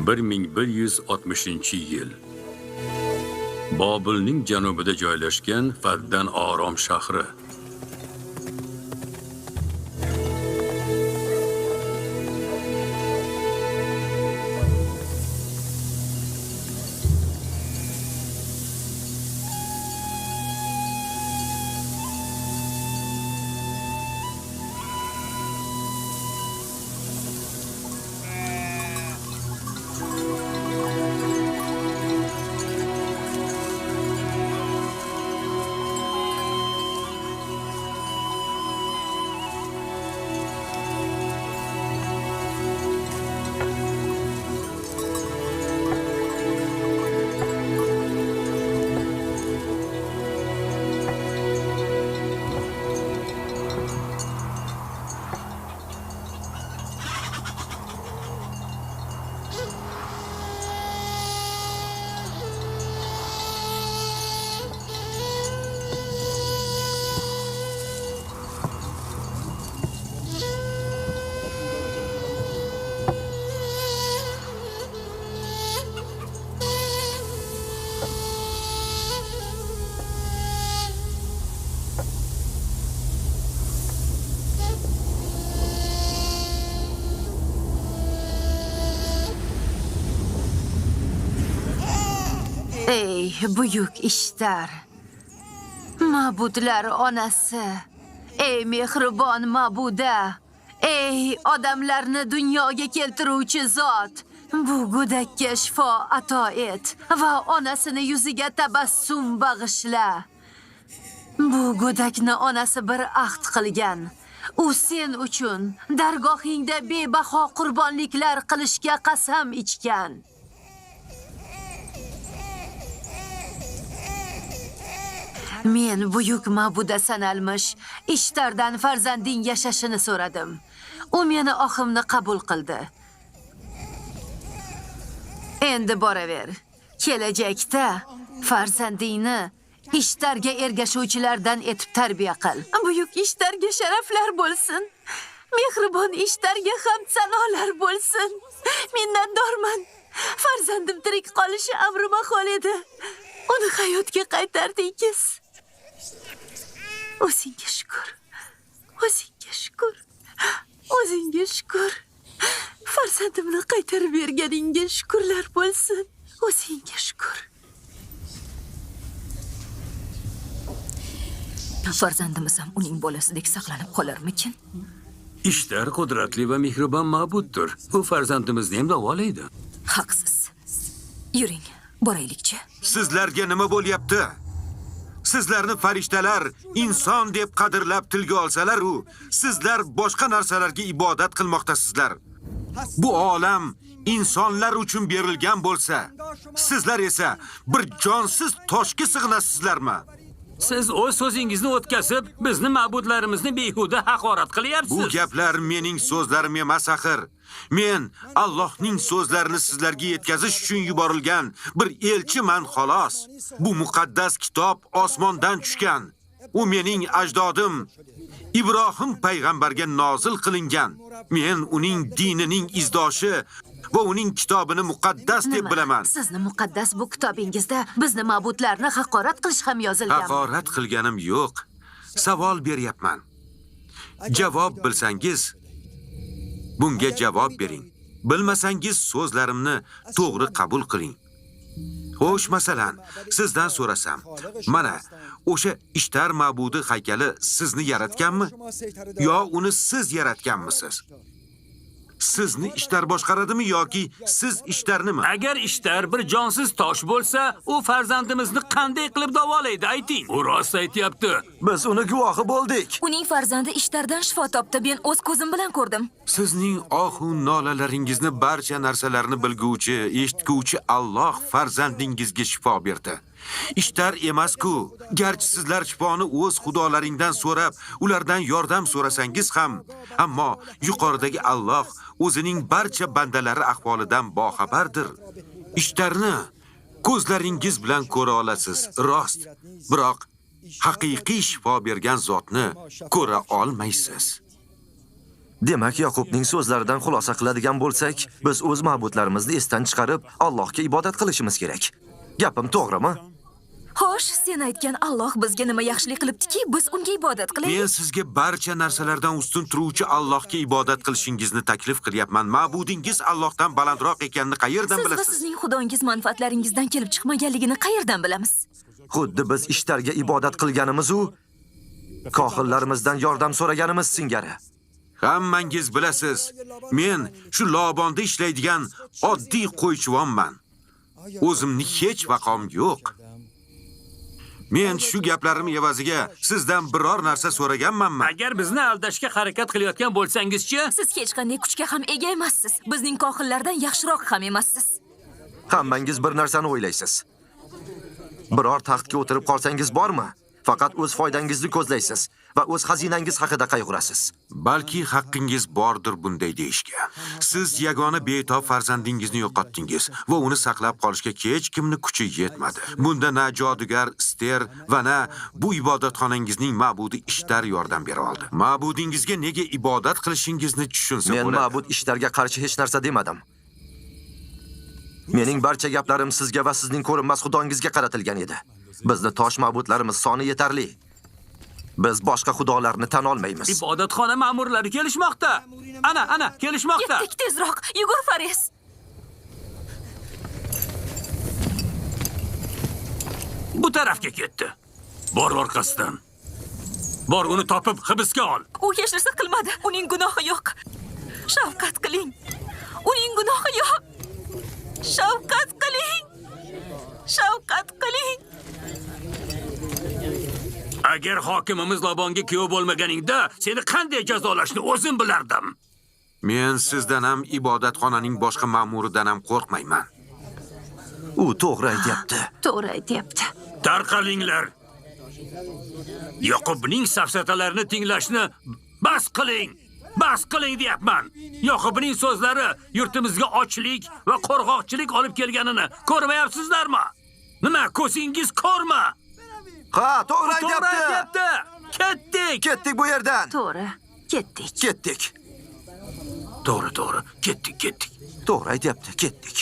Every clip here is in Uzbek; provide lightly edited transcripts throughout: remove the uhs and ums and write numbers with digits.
1160-yil. Bobilning janubida joylashgan Faddan Orom shahri. Ey buyuk ishtar, ma'budlar onasi, ey mehribon ma'buda, ey odamlarni dunyoga keltiruvchi zot, bu go'dakka shifo ato et va onasini yuziga tabassum bag'ishla. Bu go'dakni onasi bir ahd qilgan. U sen uchun dargohingda bebaho qurbonliklar qilishga qasam ichgan. Men buyuk ma'buda sanalmish Ishtardan farzanding yashashini so'radim. U meni ohimni qabul qildi. Endi boraver. Kelajakda farzandingni Ishtarga ergashuvchilardan etib tarbiya qil. Buyuk Ishtarga sharaflar bo'lsin. Mehribon Ishtarga hamd sanolar bo'lsin. Minnatdorman. Farzandim tirik qolishi amri mahol edi. Uni hayotga qaytardingiz. O'zingga shukr. O'zingga shukr. O'zingga shukr. Farzandimni qaytarib berganingga shukrlar bo'lsin. O'zingga shukr. Farzandimiz ham uning bolasidek saqlanib qolarmikin? Ishtar qudratli va mehribon ma'buddir. U farzandimizni ham davolaydi. Haqsiz. Yuring, boraylikchi. Sizlarga nima bo'lyapti? Sizlarni farishtalar inson deb qadrlab tilga olsalar, sizlar boshqa narsalarga ibodat qilmoqdasizlar. Bu olam insonlar uchun berilgan bo'lsa, sizlar esa bir jonsiz toshga sig'inasizlarmi? Siz o'z so'zingizni o'tkazib, bizni ma'budlarimizni behuda haqorat qilyapsiz. Bu gaplar mening so'zlarim emas axir. Men Allohning so'zlarini sizlarga yetkazish uchun yuborilgan bir elchiman xolos. Bu muqaddas kitob osmondan tushgan. U mening ajdodim Ibrohim payg'ambarga nozil qilingan. Men uning dinining izdoshi va uning kitobini muqaddas deb bilaman. Sizni muqaddas bu kitobingizda bizni ma'budlarni haqorat qilish ham yozilgan. Haqorat qilganim yo'q. Savol beryapman. Javob bilsangiz, bunga javob bering. Bilmasangiz so'zlarimni to'g'ri qabul qiling. Xo'sh, masalan, sizdan so'rasam, mana o'sha Ishtar ma'budi haykali sizni yaratganmi? Yo uni siz yaratganmisiz? Sizni Ishtar boshqaradimi yoki siz Ishtarnimi? Agar Ishtar bir jonsiz tosh bo'lsa, u farzandimizni qanday qilib davolaydi, ayting. U rost aytayapti. Biz uni guvohi bo'ldik. Uning farzandi Ishtardan shifo topdi. Men o'z ko'zim bilan ko'rdim. Sizning ohu nolalaringizni barcha narsalarni bilguvchi, eshitguvchi Alloh farzandingizga shifo berdi. Ishtar emas-ku. Garchi sizlar shifoni o'z xudolaringdan so'rab, ulardan yordam so'rasangiz ham, ammo yuqoridagi Alloh o'zining barcha bandalari ahvolidan boxabardir. Ishtarni ko'zlaringiz bilan ko'ra olasiz, rost. Biroq haqiqiy shifo bergan zotni ko'ra olmaysiz. Demak, Yaqubning so'zlaridan xulosa qiladigan bo'lsak, biz o'z ma'budlarimizni esdan chiqarib, Allohga ibodat qilishimiz kerak. Gapim to'g'rimi? Xo'sh, sen aytgan Alloh bizga nima yaxshilik qilibdiki, biz unga ibodat Men qilaylik. sizga barcha narsalardan ustun turuvchi Allohga ibodat qilishingizni taklif qilyapman. Ma'budingiz Allohdan balandroq ekanini qayerdan Siz va bilasiz? sizning xudongiz manfaatlaringizdan kelib chiqmaganligini qayerdan bilamiz? Xuddi biz ishlarga ibodat qilganimiz-u, kohillarimizdan yordam so'raganimiz singari. Hammangiz bilasiz. Men shu lobonda ishlaydigan oddiy qo'ychivonman. O'zimning hech vaqom yo'q. Men shu gaplarim evaziga sizdan biror narsa so'raganmanmi? Agar bizni aldashga harakat qilayotgan bo'lsangiz-chi? Siz hech qanday kuchga ham ega emassiz. Bizning kohillardan yaxshiroq ham emassiz. Hammangiz bir narsani o'ylaysiz. Biror taxtga o'tirib qolsangiz bormi? Faqat o'z foydangizni ko'zlaysiz va o'z xazinangiz haqida qayg'urasiz. Balki haqqingiz bordir bunday deyishga. Siz yagona betob farzandingizni yo'qotdingiz va uni saqlab qolishga hech kimning kuchi yetmadi. Bunda na jodugar Ster va na bu ibodatxonangizning ma'budi Ishtar yordam bera oldi. Ma'budingizga nega ibodat qilishingizni tushunsa Men bo'ladi. ma'bud ishlarga qarshi hech narsa demadim. Mening barcha gaplarim sizga va sizning ko'rinmas xudongizga qaratilgan edi. Bizni tosh ma'budlarimiz soni yetarli. Biz boshqa xudolarni tan olmaymiz. Ibodatxona ma'murlari kelishmoqda. Ana, kelishmoqda. Yetdik, tezroq. Yugur, Faris. Bu tarafga ketdi. Bor orqasidan. Bor uni topib hibsga ol. U hech narsa qilmadi. Uning gunohi yo'q. Shafqat qiling. Uning gunohi yo'q. Shafqat qiling. Shafqat qiling. Agar hokimimiz Lobonga kuyov bo'lmaganingda, seni qanday jazolashni o'zim bilardim. Men sizdan ham ibodatxonaning boshqa ma'muridan ham qo'rqmayman. U to'g'ri aytyapti. To'g'ri aytyapti. Tarqalinglar. Yoqubning safsatalarini tinglashni bas qiling. Bas qiling deyapman. Yoqubning so'zlari yurtimizga ochlik va qo'rg'oqchilik olib kelganini ko'rmayapsizlarmi? Nima, ko'zingiz ko'rmi? Ha, to'g'ri To'g'ri aytyapti. aytyapti. Ketdik. Ketdik bu yerdan. To'g'ri. Ketdik. Ketdik. To'g'ri. Ketdik. To'g'ri aytyapti. Ketdik.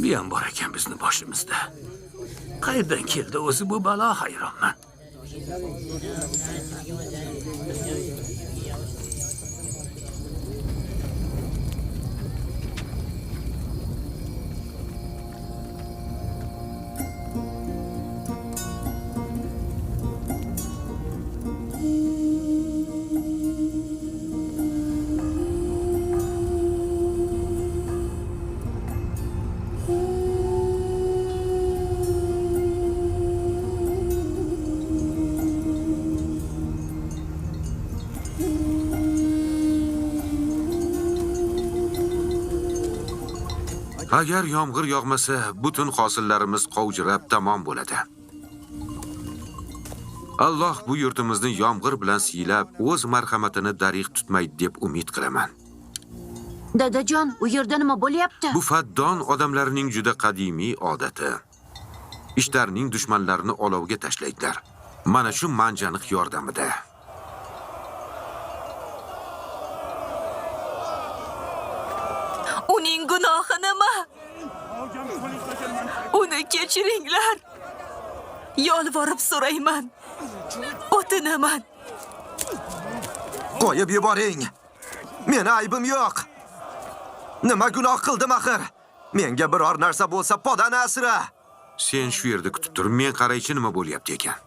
Bu ham bor ekan bizni boshimizda. Qayerdan keldi o'zi bu balo, hayronman. Agar yomg'ir yog'masa, butun hosillarimiz qovjirab tamom bo'ladi. Alloh bu yurtimizni yomg'ir bilan siylab, o'z marhamatini dariq tutmaydi deb umid qilaman. Dadajon, u yerda nima bo'lyapti? Bu faddon odamlarning juda qadimiy odati. Ishtarning dushmanlarini olovga tashlaydilar. Mana shu manjaniq yordamida. Uning gunohi nima? Uni kechiringlar. Yolvorib so'rayman. O'tinaman. Qo'yib yuboring. Meni aybim yo'q. Nima gunoh qildim axir? Menga biror narsa bo'lsa podani asra. Sen shu yerda kutib tur, men qaraychi nima bo'lyapti ekan.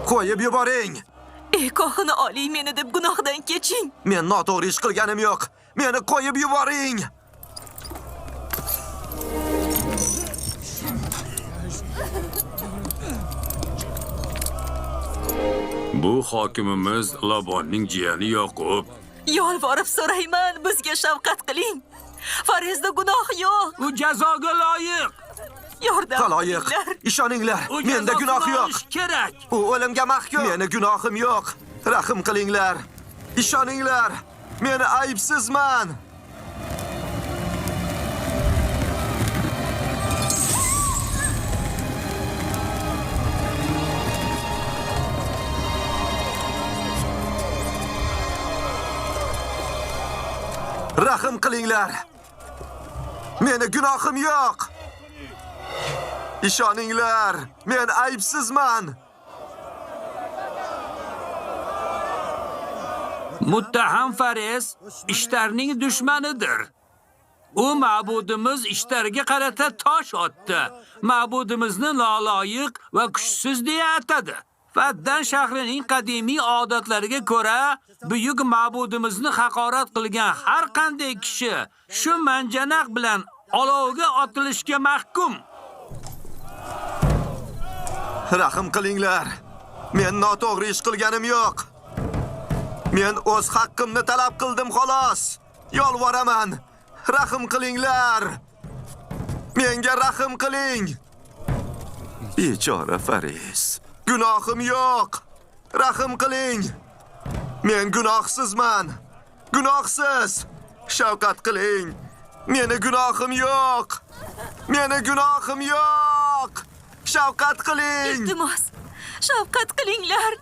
Qo'yib yuboring. Ey kohini oliy, meni deb gunohdan keching. Men noto'g'ri ish qilganim yo'q. Meni qo'yib yuboring. Bu hokimimiz Lobonning jiyani Yoqub. Yolvorib so'rayman, bizga shafqat qiling. Farizda gunoh yo'q. U jazoga loyiq. Yordam Xaloyiq, qilinglar. ishoninglar, U menda gunoh yo'q. jazosini olish kerak. U o'limga mahkum. Meni gunohim yo'q. Rahim qilinglar. Ishoninglar, meni aybsizman. Rahim qilinglar. Meni gunohim yo'q. Ishoninglar, men aybsizman. Muttaham Fariz Ishtarning dushmanidir. U ma'budimiz Ishtarga qarata tosh otdi. Ma'budimizni noloyiq va kuchsiz deya atadi. Faddan shahrining qadimiy odatlariga ko'ra, buyuk ma'budimizni haqorat qilgan har qanday kishi shu manjanaq bilan olovga otilishga mahkum. Rahim qilinglar. Men noto'g'ri ish qilganim yo'q. Men o'z haqqimni talab qildim xolos. Yolvoraman. Rahim qilinglar. Menga rahim qiling. Bechora Fariz. Gunohim yo'q. Rahim qiling. Men gunohsizman. Gunohsiz. Shafqat qiling. Meni gunohim yo'q. Meni gunohim yo'q. Shafqat qiling. Iltimos, shafqat qilinglar.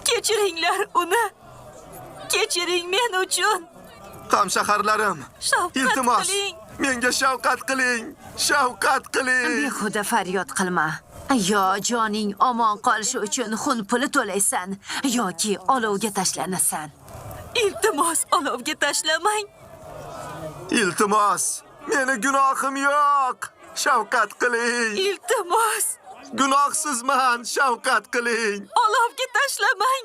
Kechiringlar uni. Kechiring men uchun. Hamshaharlarim, Shafqat iltimos, qiling. menga shafqat qiling. Shafqat qiling. Behuda faryod qilma. Yo joning omon qolishi uchun xun puli to'laysan yoki olovga tashlanasan. Iltimos, olovga tashlamang. Iltimos, meni gunohim yo'q. Shafqat qiling. Iltimos, Gunohsizman, shafqat qiling. olovga tashlamang.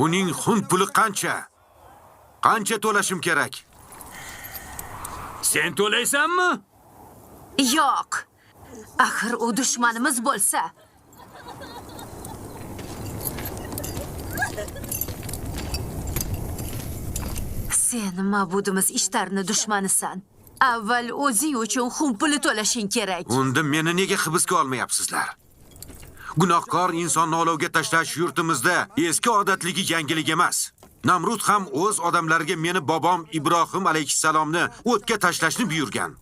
Uning xun puli qancha? Qancha to'lashim kerak? Sen to'laysanmi? Yo'q. Axir u dushmanimiz bo'lsa. Sen ma'budimiz Ishtarni dushmanisan. Avval o'zing uchun xun puli to'lashing kerak. Unda meni nega hibsga olmayapsizlar? Gunohkor insonni olovga tashlash yurtimizda eski odatligi yangilik emas. Namrud ham o'z odamlariga meni bobom Ibrohim alayhissalomni o'tga tashlashni buyurgan.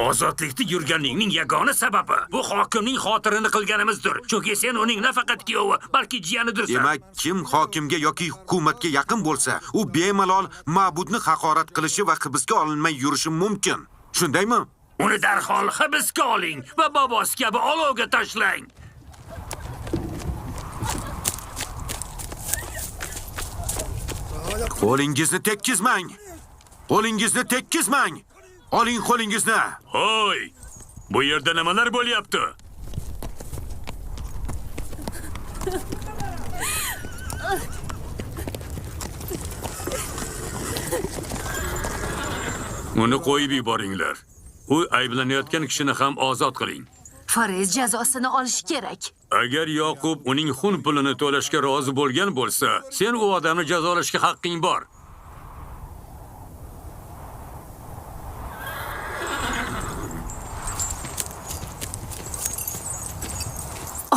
Ozodlikda yurganingning yagona sababi bu hokimning xotirini qilganimizdir. Chunki sen uning nafaqat kuyovi, balki jiyanidirsan. Demak, kim hokimga yoki hukumatga yaqin bo'lsa, u bemalol ma'budni haqorat qilishi va hibsga olinmay yurishi mumkin. Shundaymi? Uni darhol hibsga oling va bobosi kabi olovga tashlang. Qo'lingizni tekkizmang. Qo'lingizni tekkizmang. Oling qo'lingizni. Hoy! Bu yerda nimalar bo'lyapti? Uni qo'yib yuboringlar. U ayblanayotgan kishini ham ozod qiling. Fariz jazosini olishi kerak. Agar Yoqub uning xun pulini to'lashga rozi bo'lgan bo'lsa, sen u odamni jazolashga haqqing bor.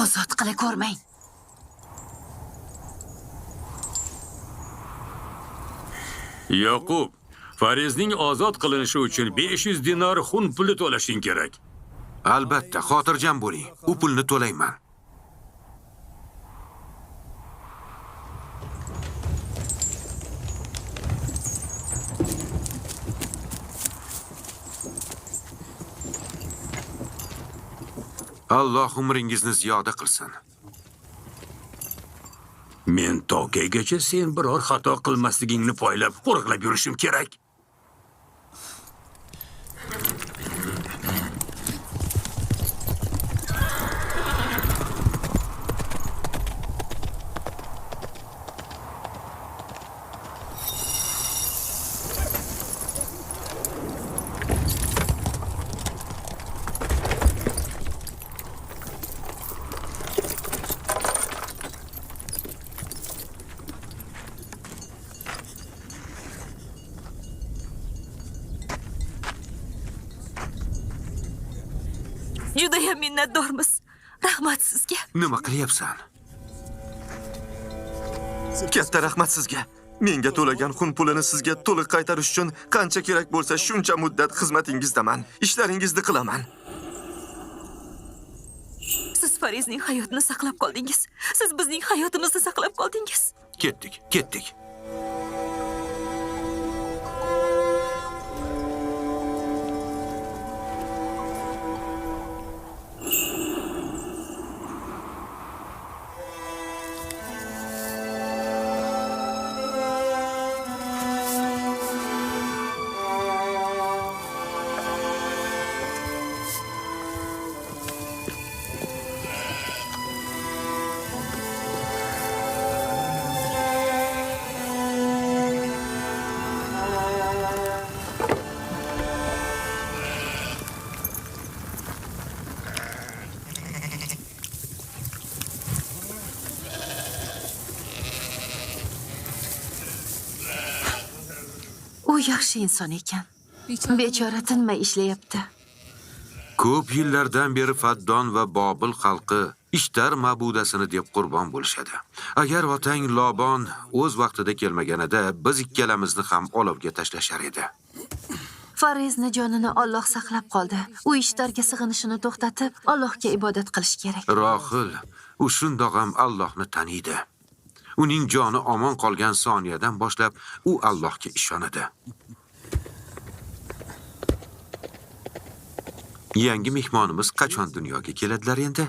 Ozod qila ko'rmang. Yoqub, Farizning ozod qilinishi uchun 500 dinor xun puli to'lashing kerak. Albatta, xotirjam bo'ling. U pulni to'layman. Alloh umringizni ziyoda qilsin. Men togaygacha sen biror xato qilmasligingni poylab, qo'riqlab yurishim kerak. Judayam minnatdormiz. Rahmat sizga. Nima qilyapsan? Katta rahmat sizga. Menga to'lagan xun pulini sizga to'liq qaytarish uchun qancha kerak bo'lsa shuncha muddat xizmatingizdaman. Ishlaringizni qilaman. Siz Farizning hayotini saqlab qoldingiz. Siz bizning hayotimizni saqlab qoldingiz. Ketdik, ketdik. yaxshi inson ekan. Bechora tinmay ishlayapti. Ko'p yillardan beri Faddon va Bobil xalqi ishtar ma'budasini deb qurbon bo'lishadi. Agar otang Lobon o'z vaqtida kelmaganida biz ikkalamizni ham olovga tashlashar edi. Farizni jonini Alloh saqlab qoldi. U ishtarga sig'inishini to'xtatib, Allohga ibodat qilish kerak. Rohil, u shundoq ham Allohni taniydi. Uning joni omon qolgan soniyadan boshlab u Allohga ishonadi. Yangi mehmonimiz qachon dunyoga keladilar endi?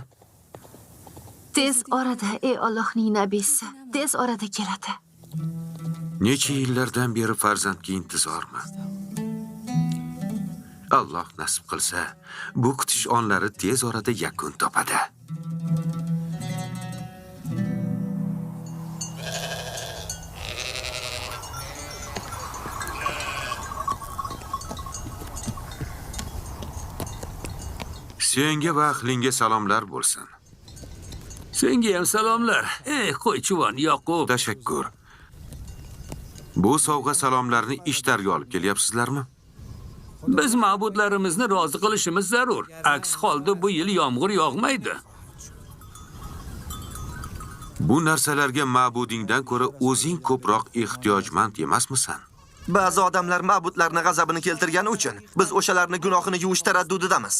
Tez orada, ey Allohning nabiysi, tez orada keladi. Necha yillardan beri farzandga intizormi? Alloh nasib qilsa, bu kutish onlari tez orada yakun topadi. Senga va ahlingga salomlar bo'lsin. Senga ham salomlar. Qo'ychivon Yoqub. Tashakkur. Bu sovg'a salomlarni ishtarga olib kelyapsizlarmi? Biz ma'budlarimizni rozi qilishimiz zarur. Aks holda bu yil yomg'ir yog'maydi. Bu narsalarga ma'budingdan ko'ra o'zing ko'proq ehtiyojmand emasmisan? Ba'zi odamlar ma'budlarning g'azabini keltirgani uchun biz o'shalarning gunohini yuvish taraddudidamiz.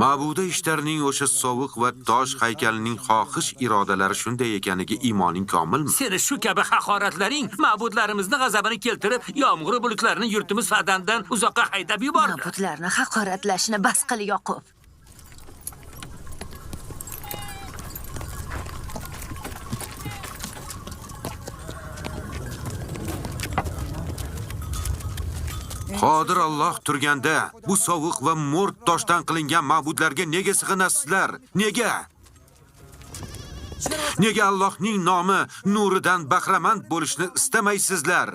Ma'buda ishtarning o'sha sovuq va tosh haykalining xohish irodalari shunday ekaniga iymoning komilmi? Seni shu kabi haqoratlaring ma'budlarimizni g'azabini keltirib, yomg'ir bulutlarini yurtimiz fadandan uzoqqa haydab yubordi. Ma'budlarni haqoratlashni bas qil, Yoqub. Qodir Alloh turganda bu sovuq va mo'rt toshdan qilingan ma'budlarga nega sig'inasizlar? Nega? Nega Allohning nomi nuridan bahramand bo'lishni istamaysizlar?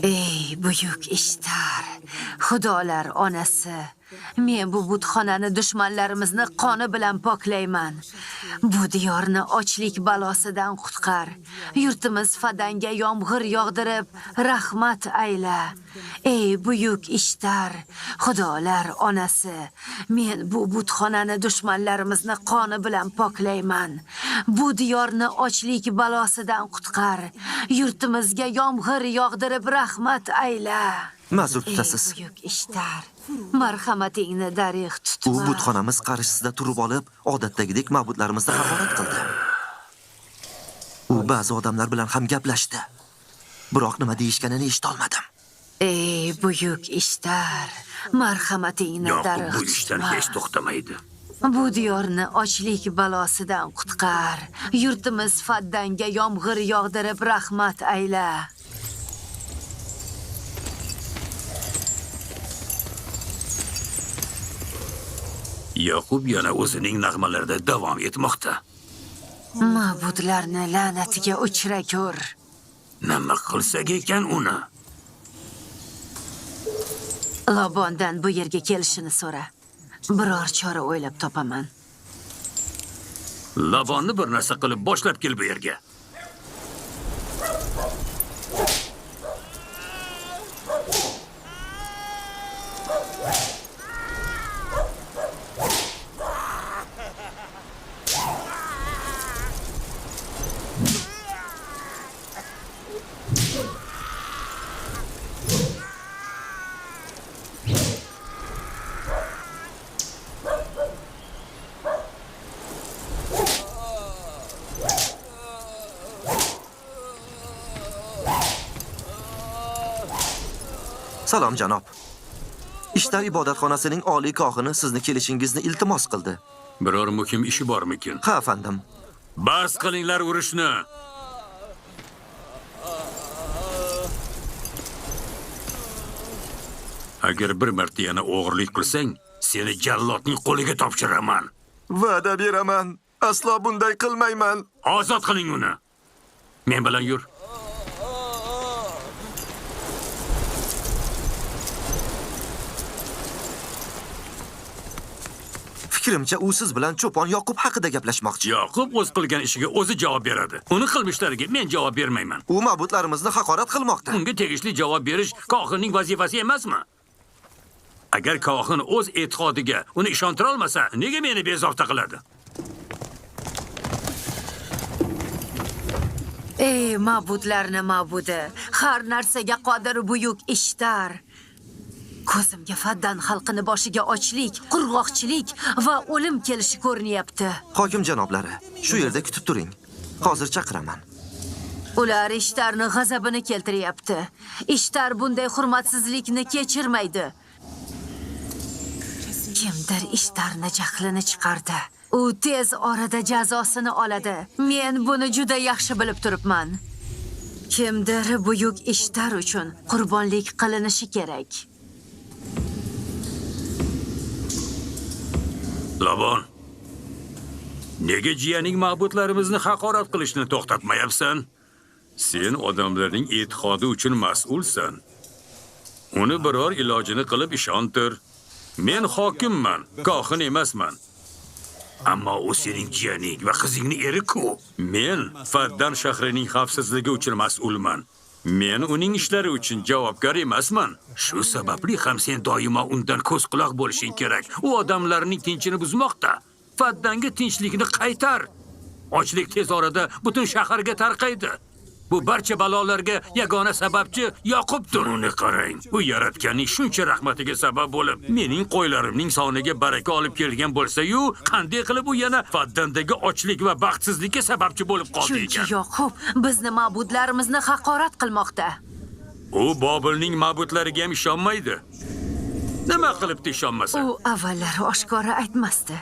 Ey buyuk ishtar, xudolar onasi, men bu butxonani dushmanlarimizni qoni bilan poklayman. Bu diyorni ochlik balosidan qutqar. Yurtimiz fadanga yomg'ir yog'dirib, rahmat ayla. Ey buyuk ishtar, xudolar onasi, men bu butxonani dushmanlarimizni qoni bilan poklayman. Bu diyorni ochlik balosidan qutqar. Yurtimizga yomg'ir yog'dirib, rahmat ayla. Ma'zur tutasiz. Ey buyuk ishtar, marhamatingni darig' tutma. U butxonamiz qarshisida turib olib, odatdagidek ma'budlarimizni haqorat qildi. U ba'zi odamlar bilan ham gaplashdi. Biroq nima deyishganini eshitolmadim. Ey buyuk ishtar, marhamatingni Yoqub darig' bu ishdan tutma. hech to'xtamaydi. Bu diyorni ochlik balosidan qutqar. Yurtimiz faddanga yomg'ir yog'dirib, rahmat ayla. Yoqub yana o'zining nag'malarida davom etmoqda. Ma'budlarni la'natiga uchra ko'r. Nima qilsak ekan uni? Lobondan bu yerga kelishini so'ra. Biror chora o'ylab topaman. Labonni bir narsa qilib boshlab kel bu yerga. Salom janob. Ishtar ibodatxonasining oliy kohini sizni kelishingizni iltimos qildi. Biror muhim ishi bormikin? Ha, afandim. Bas qilinglar urushni. Agar bir marta yana o'g'irlik qilsang, seni jallodning qo'liga topshiraman. Va'da beraman. Aslo bunday qilmayman. Ozod qiling uni. Men bilan yur. Fikrimcha, u siz bilan cho'pon Yoqub haqida gaplashmoqchi. Yoqub o'z qilgan ishiga o'zi javob beradi. Uni qilmishlariga men javob bermayman. U ma'budlarimizni haqorat qilmoqda. Unga tegishli javob berish kohinning vazifasi emasmi? Agar kohin o'z e'tiqodiga uni ishontira olmasa, nega meni bezovta qiladi? Ey ma'budlarni ma'budi, har narsaga qodir buyuk Ishtar. Ko'zimga Faddan xalqini boshiga ochlik, qurg'oqchilik va o'lim kelishi ko'rinyapti. Hokim janoblari, shu yerda kutib turing. Hozir chaqiraman. Ular Ishtarni g'azabini keltiryapti. Ishtar bunday hurmatsizlikni kechirmaydi. Kimdir Ishtarni jahlini chiqardi. U tez orada jazosini oladi. Men buni juda yaxshi bilib turibman. Kimdir buyuk Ishtar uchun qurbonlik qilinishi kerak. Labon, nega jiyaning ma'budlarimizni haqorat qilishni to'xtatmayapsan? Sen odamlarning e'tiqodi uchun mas'ulsan. Uni biror ilojini qilib ishontir. Men hokimman, kohin emasman. Ammo u sening jiyaning va qizingning eri-ku. Men Faddan shahrining xavfsizligi uchun mas'ulman. Men uning ishlari uchun javobgar emasman. Shu sababli ham sen doimo undan ko'z quloq bo'lishing kerak. U odamlarning tinchini buzmoqda. Faddanga tinchlikni qaytar. Ochlik tez orada butun shaharga tarqaydi. Bu barcha balolarga yagona sababchi Yoqubdir. Uni qarang. U yaratganning shuncha rahmatiga sabab bo'lib, mening qo'ylarimning soniga baraka olib kelgan bo'lsa-yu, qanday qilib u yana Faddandagi ochlik va baxtsizlikka sababchi bo'lib qoldi Chunki ekan? Yoqub bizni ma'budlarimizni haqorat qilmoqda. U Bobilning ma'budlariga ham ishonmaydi. Nima qilibdi ishonmasa? U avvallari oshkora aytmasdi.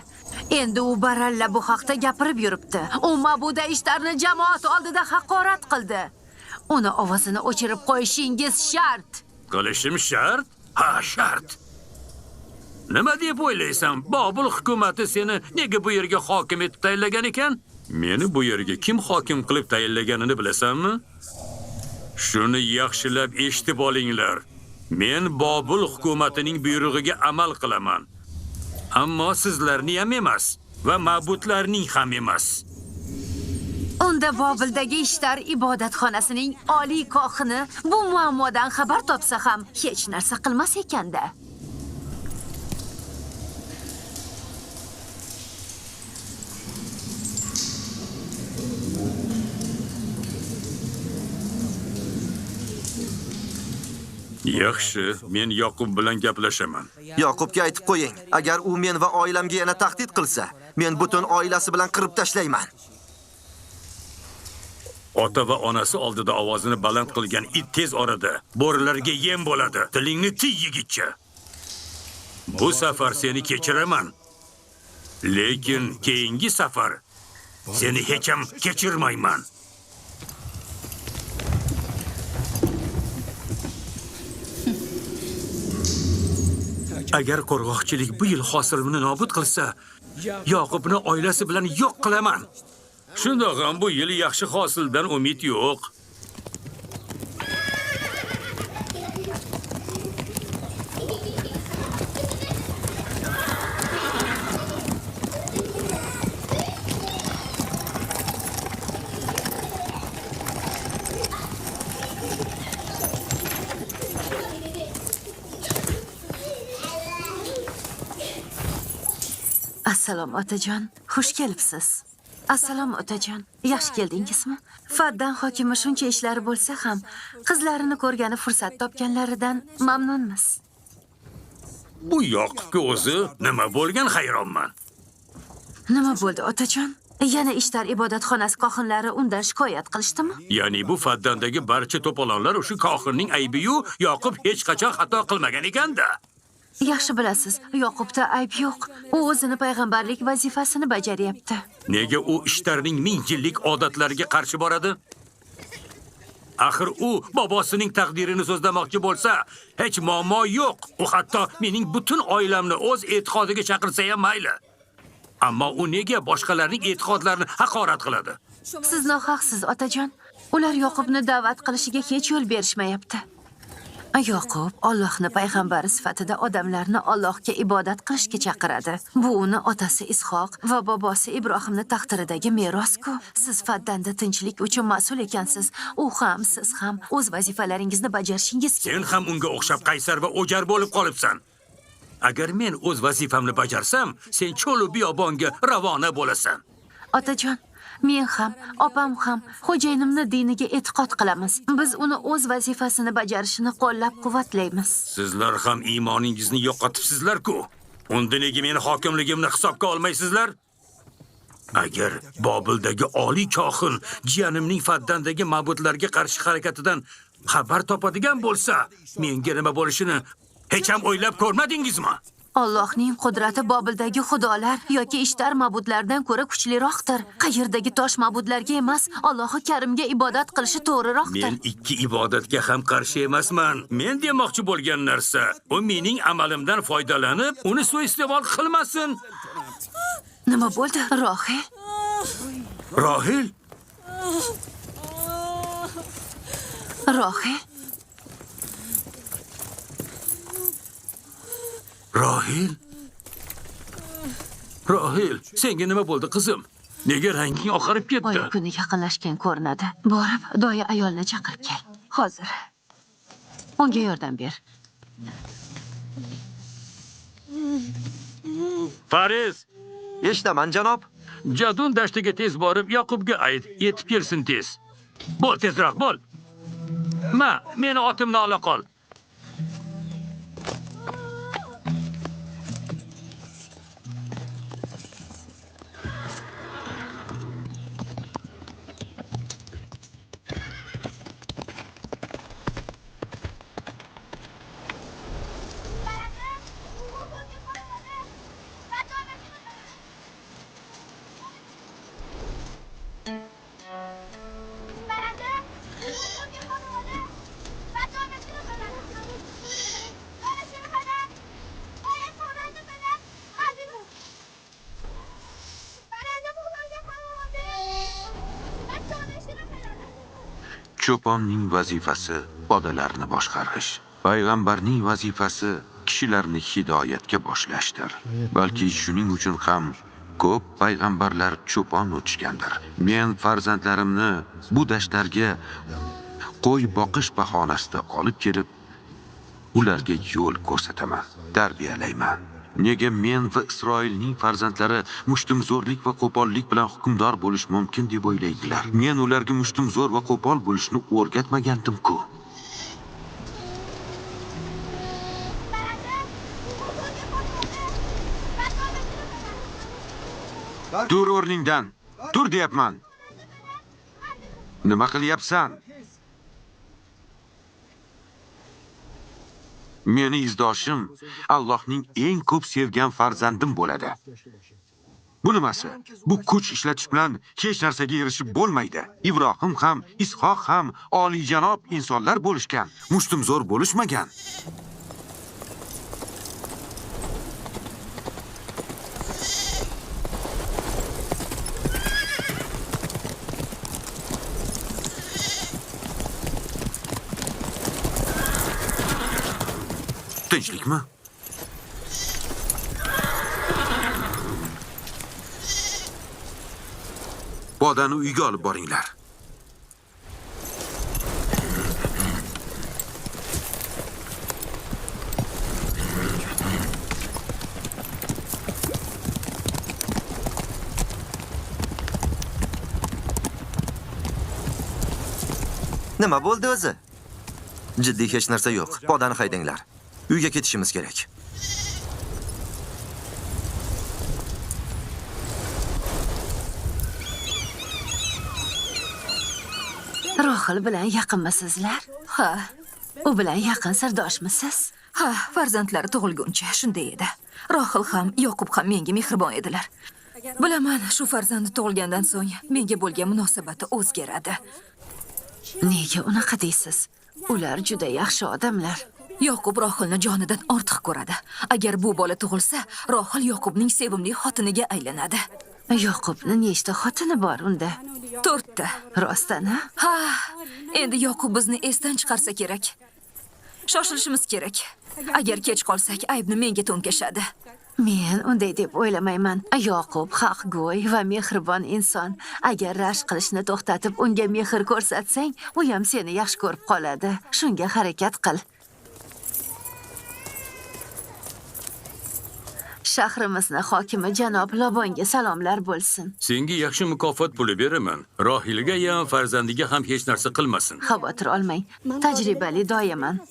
Endi u baralla bu haqda gapirib yuribdi. U ma'buda Ishtarni jamoat oldida haqorat qildi. Uni ovozini o'chirib qo'yishingiz shart. Qilishim shart? Ha, shart. Nima deb o'ylaysan? Bobil hukumatı seni nega bu yerga hokim etib tayinlagan ekan? Meni bu yerga kim hokim qilib tayinlaganini bilasanmi? Shuni yaxshilab eshitib olinglar. Men Bobil hukumatining buyrug'iga amal qilaman. Ammo sizlarni ham emas va ma'budlarning ham emas. Unda Bobildagi Ishtar ibodatxonasining oliy kohini bu muammodan xabar topsa ham hech narsa qilmas ekanda. Yaxshi, men Yoqub bilan gaplashaman. Yoqubga aytib qo'ying, agar u men va oilamga yana tahdid qilsa, men butun oilasi bilan qirib tashlayman. Ota va onasi oldida ovozini baland qilgan it tez orada bo'rilarga yem bo'ladi. Tilingni tiy yigitcha. Bu safar seni kechiraman. Lekin keyingi safar seni hech ham kechirmayman. Agar qo'rg'oqchilik bu yil hosilimni nobud qilsa, Yoqubni oilasi bilan yo'q qilaman. Shundoq ham bu yil yaxshi hosildan umid yo'q. Assalom otajon, xush kelibsiz. Assalom otajon, yaxshi keldingizmi? Faddan hokimi shuncha ishlari bo'lsa ham, qizlarini ko'rgani fursat topganlaridan mamnunmiz. Bu Yoqubga o'zi nima bo'lgan hayronman. Nima bo'ldi otajon? Yana Ishtar ibodatxonasi kohinlari undan shikoyat qilishdimi? Ya'ni bu Faddandagi barcha to'polonlar o'sha kohinning aybi-yu, Yoqub hech qachon xato qilmagan ekanda. Yaxshi bilasiz, Yoqubda ayb yo'q. U o'zini payg'ambarlik vazifasini bajaryapti. Nega u Ishtarning 1000 yillik odatlariga qarshi boradi? Axir u bobosining taqdirini so'zlamoqchi bo'lsa, hech muammo yo'q. U hatto mening butun oilamni o'z e'tiqodiga chaqirsa ham mayli. Ammo u nega boshqalarning e'tiqodlarini haqorat qiladi? Siz nohaqsiz otajon. Ular Yoqubni da'vat qilishiga hech yo'l berishmayapti. Yoqub Allohni payg'ambari sifatida odamlarni Allohga ibodat qilishga chaqiradi. Bu uni otasi Ishoq va bobosi Ibrohimning taqdiridagi meros-ku. Siz faddanda tinchlik uchun mas'ul ekansiz. U ham, siz ham o'z vazifalaringizni bajarishingiz kerak. Sen ham unga o'xshab qaysar va o'jar bo'lib qolibsan. Agar men o'z vazifamni bajarsam, sen cho'lu biyobonga ravona bo'lasan. Otajon, men ham, opam ham xo'jayinimni diniga e'tiqod qilamiz. Biz uni o'z vazifasini bajarishini qo'llab-quvvatlaymiz. Sizlar ham iymoningizni yo'qotibsizlar-ku. Unda nega meni hokimligimni hisobga olmaysizlar? Agar Bobildagi oliy kohin jiyanimning faddandagi ma'budlarga qarshi harakatidan xabar topadigan bo'lsa, menga nima bo'lishini hech ham o'ylab ko'rmadingizmi? Allohning qudrati Bobildagi xudolar yoki ishtar ma'budlardan ko'ra kuchliroqdir. Qayerdagi tosh ma'budlarga emas, Allohi Karimga ibodat qilishi to'g'riroqdir. Men ikki ibodatga ham qarshi emasman. Men demoqchi bo'lgan narsa, u mening amalimdan foydalanib, uni suiiste'mol qilmasin. Nima bo'ldi, Rohil? Rohil? Rohil? Rohil? Rohil, senga nima bo'ldi, qizim? Nega ranging oqarib ketdi? Oy kuni yaqinlashgan ko'rinadi. Borib, doya ayolni chaqirib kel. Hozir. Unga yordam ber. Fariz, Eshitaman, janob. Jadun dashtiga tez borib, Yoqubga ayt, yetib kelsin tez. Bo'l tezroq, bo'l. Meni otimni ola qol. Cho'ponning vazifasi podalarni boshqarish. Payg'ambarning vazifasi kishilarni hidoyatga boshlashdir. Balki shuning uchun ham ko'p payg'ambarlar cho'pon o'tishgandir. Men farzandlarimni bu dashtlarga qo'y boqish bahonasida olib kelib, ularga yo'l ko'rsataman, tarbiyalayman. Nega men va Isroilning farzandlari mushtumzo'rlik va qo'pollik bilan hukmdor bo'lish mumkin deb o'ylaydilar? Men ularga mushtumzo'r va qo'pol bo'lishni o'rgatmagandim-ku. Tur o'rningdan. Tur deyapman. Nima qilyapsan? Meni izdoshim Allohning eng ko'p sevgan farzandim bo'ladi. Bu nimasi? Bu kuch ishlatish bilan hech narsaga erishib bo'lmaydi. Ibrohim ham, Ishoq ham oliyjanob insonlar bo'lishgan, mushtumzo'r bo'lishmagan. Tinchlikmi? Podani uyga olib boringlar. Nima bo'ldi o'zi? Jiddiy hech narsa yo'q. Podani haydanglar. Uyga ketishimiz kerak. Rohil bilan yaqinmisizlar? Ha, U bilan yaqin sirdoshmisiz? ha, farzandlari tug'ilguncha shunday edi. Rohil ham, Yoqub ham menga mehribon edilar. Bilaman, shu farzandi tug'ilgandan so'ng menga bo'lgan munosabati o'zgaradi. Nega unaqa deysiz? Ular juda yaxshi odamlar. Yoqub Rohilni jonidan ortiq ko'radi. Agar bu bola tug'ilsa, Rohil Yoqubning sevimli xotiniga aylanadi. Yoqubni nechta xotini bor unda? 4 ta. Rostana? Ha, endi Yoqub bizni esdan chiqarsa kerak. Shoshilishimiz kerak. Agar kech qolsak, aybni menga to'nkashadi. Men unday deb o'ylamayman. Yoqub haqgo'y va mehribon inson. Agar rashk qilishni to'xtatib, unga mehr ko'rsatsang, u ham seni yaxshi ko'rib qoladi. Shunga harakat qil. Shahrimizni hokimi janob Lobonga salomlar bo'lsin. Senga yaxshi mukofot puli beraman. Rohilaga ham, farzandiga ham hech narsa qilmasin. Xavotir olmang. Tajribali doyaman.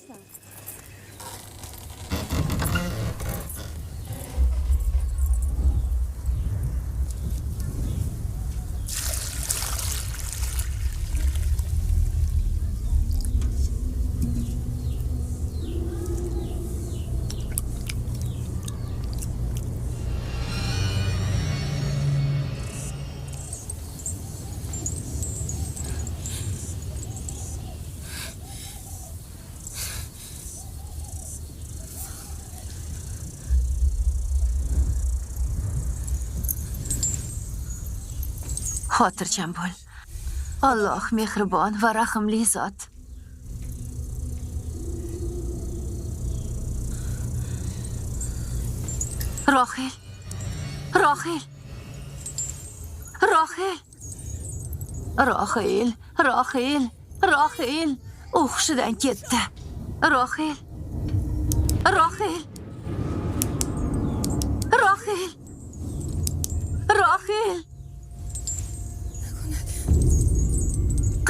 Xotirjam bo'l. Alloh mehribon va rahimli zot. Rohil. Rohil. Rohil. Rohil. Rohil. Rohil. U hushidan ketdi. Rohil. Rohil. Rohil. Rohil.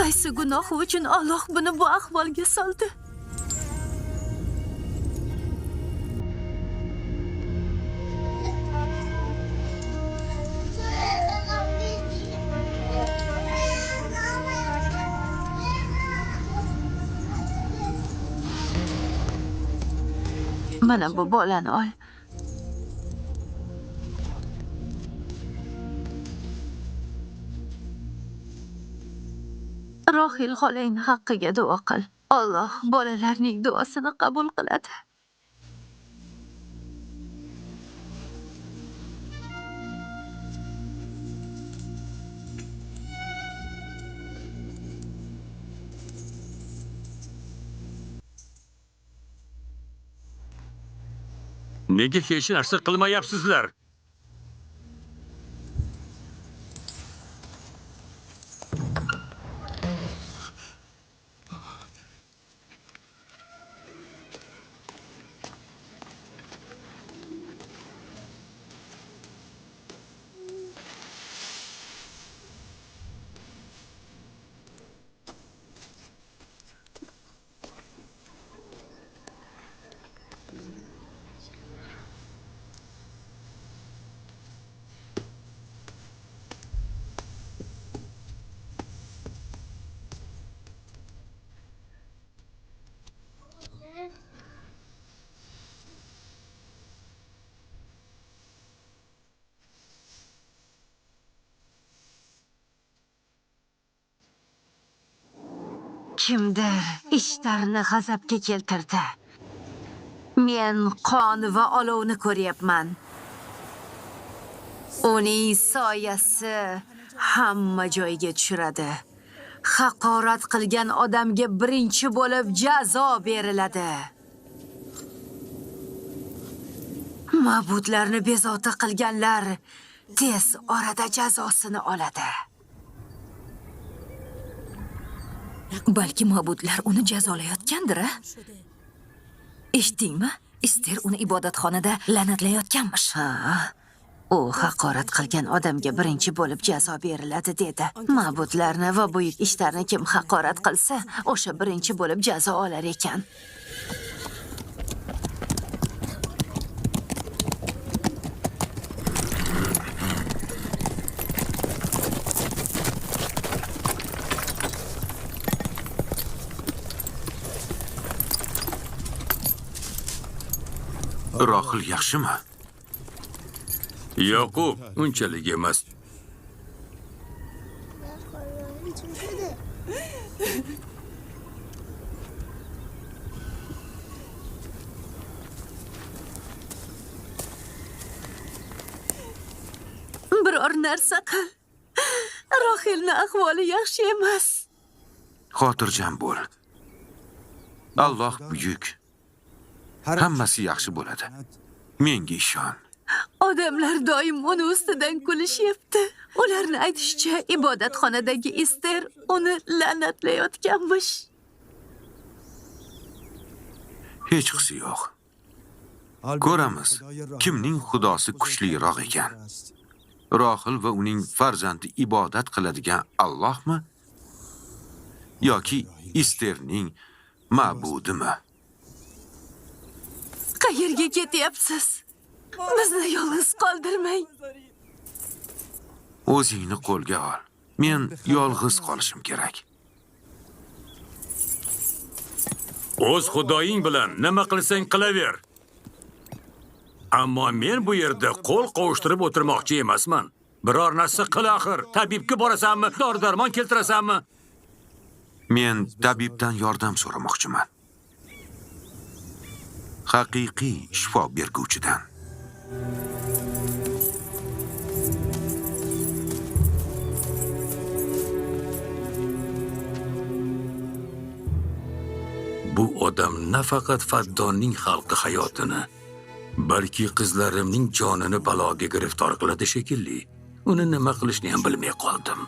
Qaysi gunohi uchun Alloh buni bu ahvolga soldi? Mana bu bolani ol. Rohil xolangni haqqiga duo qil. Alloh bolalarning duosini qabul qiladi. Nega hech narsa qilmayapsizlar? Kimdir ishlarni g'azabga keltirdi. Men qon va olovni ko'ryapman. Uning soyasi hamma joyga tushiradi. Haqorat qilgan odamga birinchi bo'lib jazo beriladi. Ma'budlarni bezovta qilganlar tez orada jazosini oladi. Balki ma'budlar uni jazolayotgandir, a? Eshitdingmi? Ister uni ibodatxonada la'natlayotganmish. Ha, u haqorat qilgan odamga birinchi bo'lib jazo beriladi dedi. Ma'budlarni va buyuk ishlarni kim haqorat qilsa, o'sha birinchi bo'lib jazo olar ekan. Rohil yaxshimi? Yo'qub, unchalik emas. biror narsa qil. Rohilning ahvoli yaxshi emas. Xotirjam bo'l. Alloh buyuk. Hammasi yaxshi bo'ladi. Menga ishon. Odamlar doim uni ustidan kulishyapti. Ularni aytishicha, ibodatxonadagi Ester uni la'natlayotganmish. Hech qisi yo'q. Ko'ramiz, kimning xudosi kuchliroq ekan. Rohil va uning farzandi ibodat qiladigan Allohmi? Yoki Esterning ma'budimi? Qayerga ketyapsiz? Bizni yolg'iz qoldirmang. O'zingni qo'lga ol. Men yolg'iz qolishim kerak. O'z xudoying bilan nima qilsang qilaver. Ammo men bu yerda qo'l qovushtirib o'tirmoqchi emasman. Biror narsa qil axir. Tabibga borasanmi? Dori-darmon keltirasanmi? Men tabibdan yordam so'ramoqchiman. Haqiqiy shifo berguvchidan. Bu odam nafaqat Faddonning xalqi hayotini, balki qizlarimning jonini baloga giriftor qiladi shekilli. Uni nima qilishni ham bilmay qoldim.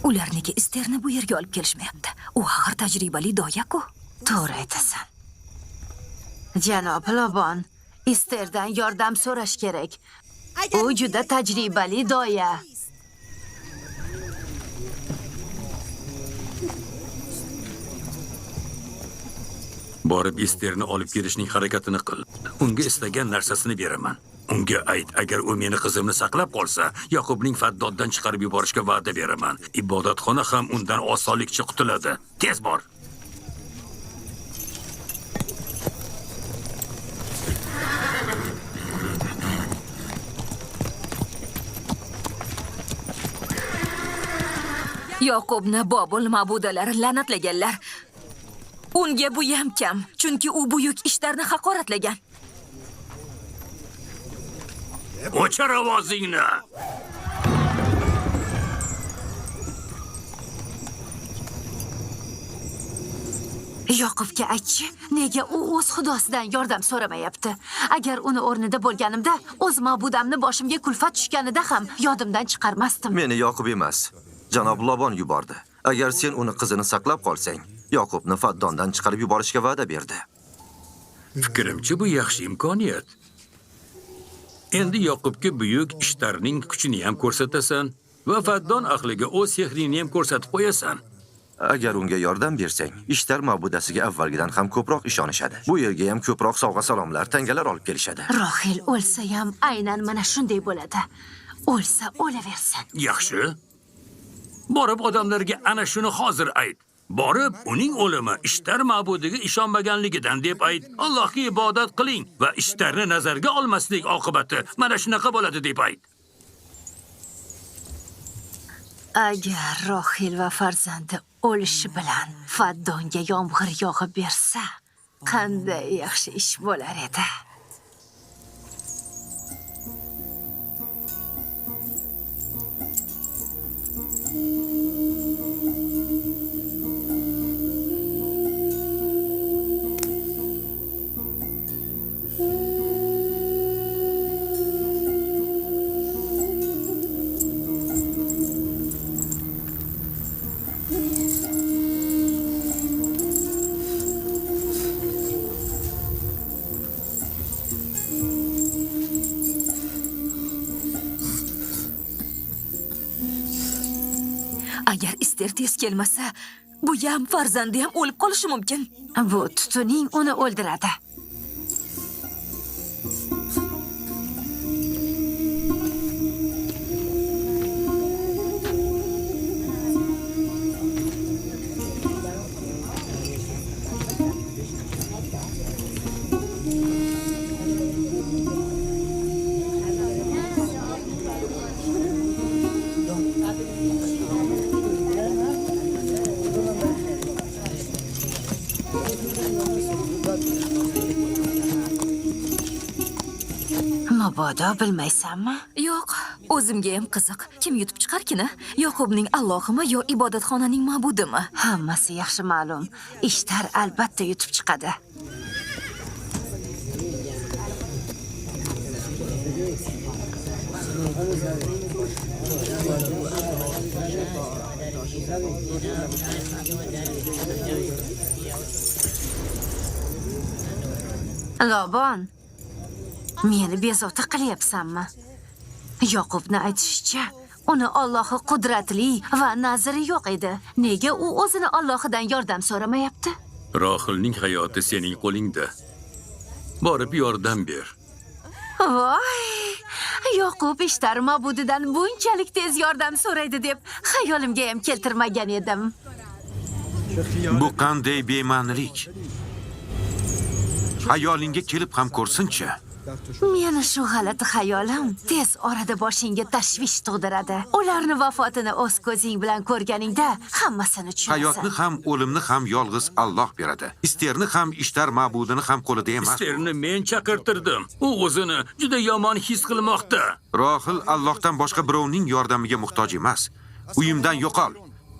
Ular nega Esterni bu yerga olib kelishmayapti? U axir tajribali doya-ku. To'g'ri aytasan. Janob Lobon, Esterdan yordam so'rash kerak. U juda tajribali doya. Borib Esterni olib kelishning harakatini qil. Unga istagan narsasini beraman. Unga ayt, agar u meni qizimni saqlab qolsa, Yaqubning Faddoddan chiqarib yuborishga va'da beraman. Ibodatxona ham undan osonlikcha qutuladi. Tez bor. Yaqubni Bobul ma'budalari la'natlaganlar. Unga bu ham kam, chunki u buyuk ishlarni haqoratlagan. O'chir ovozingni. Yoqubga aytchi, nega u o'z xudosidan yordam so'ramayapti? Agar uni o'rnida bo'lganimda, o'z ma'budamni boshimga kulfat tushganida ham yodimdan chiqarmasdim. Meni Yoqub emas, janob Lobon yubordi. Agar sen uni qizini saqlab qolsang, Yoqubni Faddondan chiqarib yuborishga va'da berdi. Fikrimcha bu yaxshi imkoniyat. Endi Yoqubga buyuk ishlarning kuchini ham ko'rsatasan va Faddon ahliga o'z sehrini ham ko'rsatib qo'yasan. Agar unga yordam bersang, ishlar ma'budasiga avvalgidan ham ko'proq ishonishadi. Bu yerga ham ko'proq sovg'a-salomlar, tangalar olib kelishadi. Rohil o'lsa ham aynan mana shunday bo'ladi. O'lsa o'laversin. Yaxshi. Borib odamlarga ana shuni hozir ayt. Borib uning o'limi ishtar ma'budiga ishonmaganligidan deb ayt. Allohga ibodat qiling va ishtarni nazarga olmaslik oqibati mana shunaqa bo'ladi deb ayt. Agar Rohil va farzandi o'lishi bilan Faddonga yomg'ir yog'ib bersa, qanday yaxshi ish bo'lar edi. Ister tez kelmasa, bu yam farzandi ham o'lib qolishi mumkin. Bu tutuning uni o'ldiradi. Mabodo bilmaysanmi? Yo'q, o'zimga ham qiziq. Kim yutib chiqarkina? Yoqubning Allohimi yo ibodatxonaning ma'budimi? Hammasi yaxshi ma'lum. Ishtar albatta yutib chiqadi. Lobon, meni bezovta qilyapsanmi? Yoqubni aytishicha, uni Allohi qudratli va nazri yo'q edi. Nega u o'zini Allohidan yordam so'ramayapti? Rohilning hayoti sening qo'lingda. Borib yordam ber. Voy! Yoqub Ishtar ma'budidan bunchalik tez yordam so'raydi deb xayolimga ham keltirmagan edim. Bu qanday bema'nilik? Xayolingga kelib ham ko'rsin-chi. Meni shu g'alati xayolim tez orada boshingga tashvish tug'diradi. Ularni vafotini o'z ko'zing bilan ko'rganingda hammasini tushunasan. Hayotni ham, o'limni ham yolg'iz Alloh beradi. Isterni ham, Ishtar ma'budini ham qo'lida emas. Isterni men chaqirtirdim. U o'zini juda yomon his qilmoqda. Rohil Allohdan boshqa birovning yordamiga muhtoj emas. Uyimdan yo'qol.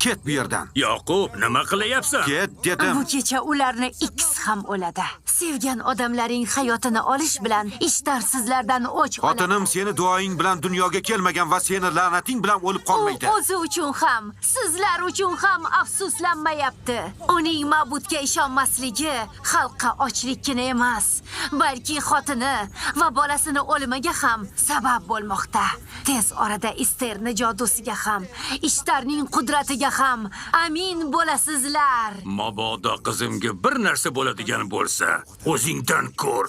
Ket bu yerdan. Yoqub, nima qilyapsan? Ket dedim. Bu kecha ularni ikkisi ham o'ladi. Sevgan odamlaring hayotini olish bilan Ishtar sizlardan o'ch oladi. Xotinim seni duoing bilan dunyoga kelmagan va seni la'nating bilan o'lib qolmaydi. U o'zi uchun ham, sizlar uchun ham afsuslanmayapti. Uning ma'budga ishonmasligi xalqqa ochlikkina emas, balki xotini va bolasini o'limiga ham sabab bo'lmoqda. Tez orada Isterni jodusiga ham, Ishtarning qudratiga ham amin bo'lasizlar. Mabodo qizimga bir narsa bo'ladigan bo'lsa, o'zingdan ko'r.